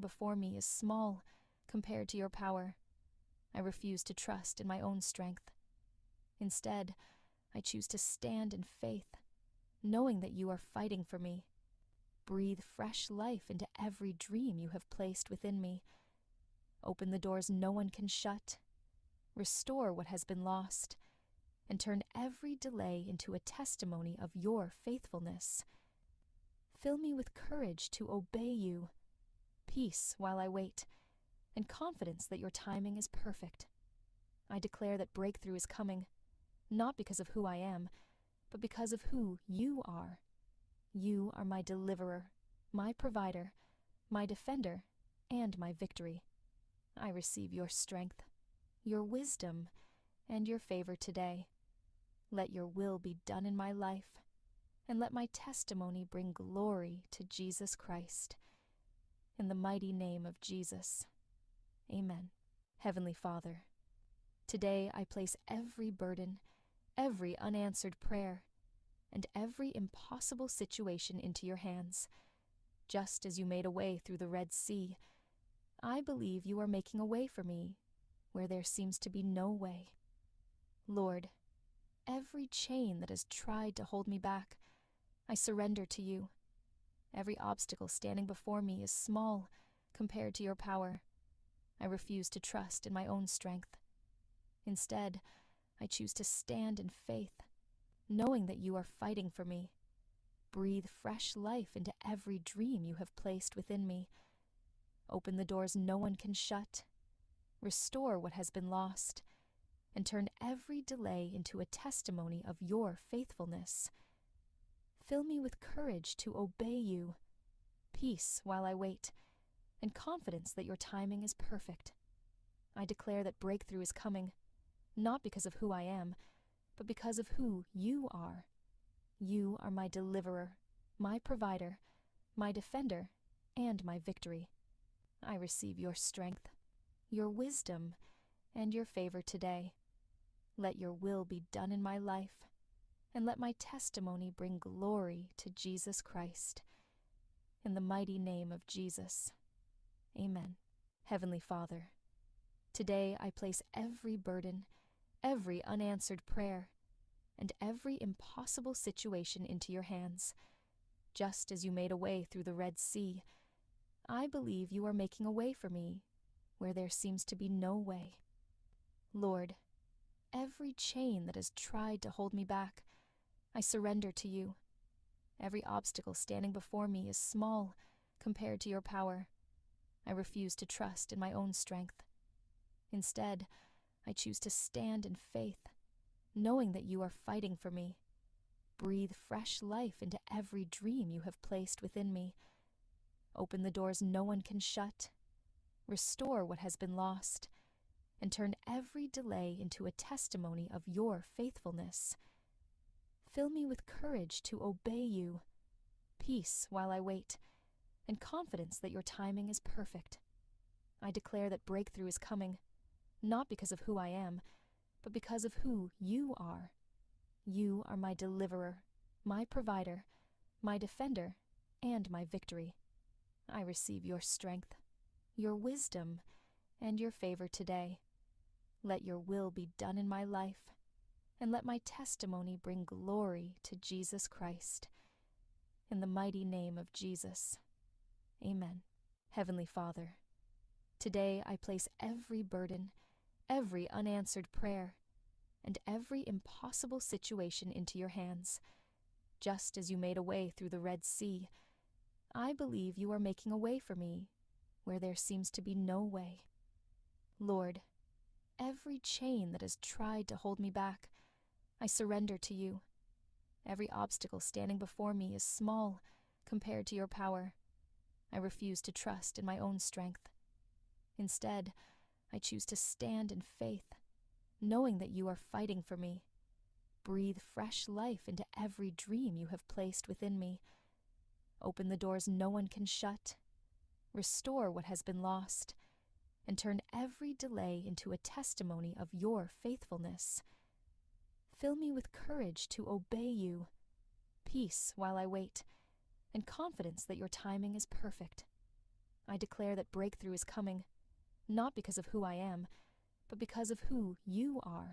before me is small compared to your power. I refuse to trust in my own strength. Instead, I choose to stand in faith, knowing that you are fighting for me. Breathe fresh life into every dream you have placed within me. Open the doors no one can shut. Restore what has been lost, and turn every delay into a testimony of your faithfulness. Fill me with courage to obey you, peace while I wait, and confidence that your timing is perfect. I declare that breakthrough is coming, not because of who I am, but because of who you are. You are my deliverer, my provider, my defender, and my victory. I receive your strength, your wisdom, and your favor today. Let your will be done in my life, and let my testimony bring glory to Jesus Christ. In the mighty name of Jesus, amen. Heavenly Father, today I place every burden, every unanswered prayer, and every impossible situation into your hands. Just as you made a way through the Red Sea, I believe you are making a way for me where there seems to be no way. Lord, every chain that has tried to hold me back, I surrender to you. Every obstacle standing before me is small compared to your power. I refuse to trust in my own strength. Instead, I choose to stand in faith, knowing that you are fighting for me. Breathe fresh life into every dream you have placed within me. Open the doors no one can shut. Restore what has been lost, and turn every delay into a testimony of your faithfulness. Fill me with courage to obey you, peace while I wait, and confidence that your timing is perfect. I declare that breakthrough is coming, not because of who I am, but because of who you are. You are my deliverer, my provider, my defender, and my victory. I receive your strength, your wisdom, and your favor today. Let your will be done in my life, and let my testimony bring glory to Jesus Christ. In the mighty name of Jesus, amen. Heavenly Father, today I place every burden, every unanswered prayer, and every impossible situation into your hands. Just as you made a way through the Red Sea, I believe you are making a way for me where there seems to be no way. Lord, every chain that has tried to hold me back, I surrender to you. Every obstacle standing before me is small compared to your power. I refuse to trust in my own strength. Instead, I choose to stand in faith, knowing that you are fighting for me. Breathe fresh life into every dream you have placed within me. Open the doors no one can shut. Restore what has been lost, and turn every delay into a testimony of your faithfulness. Fill me with courage to obey you, peace while I wait, and confidence that your timing is perfect. I declare that breakthrough is coming, not because of who I am, but because of who you are. You are my deliverer, my provider, my defender, and my victory. I receive your strength, your wisdom, and your favor today. Let your will be done in my life, and let my testimony bring glory to Jesus Christ. In the mighty name of Jesus, amen. Heavenly Father, today I place every burden, every unanswered prayer, and every impossible situation into your hands. Just as you made a way through the Red Sea, I believe you are making a way for me where there seems to be no way. Lord, every chain that has tried to hold me back, I surrender to you. Every obstacle standing before me is small compared to your power. I refuse to trust in my own strength. Instead, I choose to stand in faith, knowing that you are fighting for me. Breathe fresh life into every dream you have placed within me. Open the doors no one can shut. Restore what has been lost, and turn every delay into a testimony of your faithfulness. Fill me with courage to obey you, peace while I wait, and confidence that your timing is perfect. I declare that breakthrough is coming, not because of who I am, but because of who you are.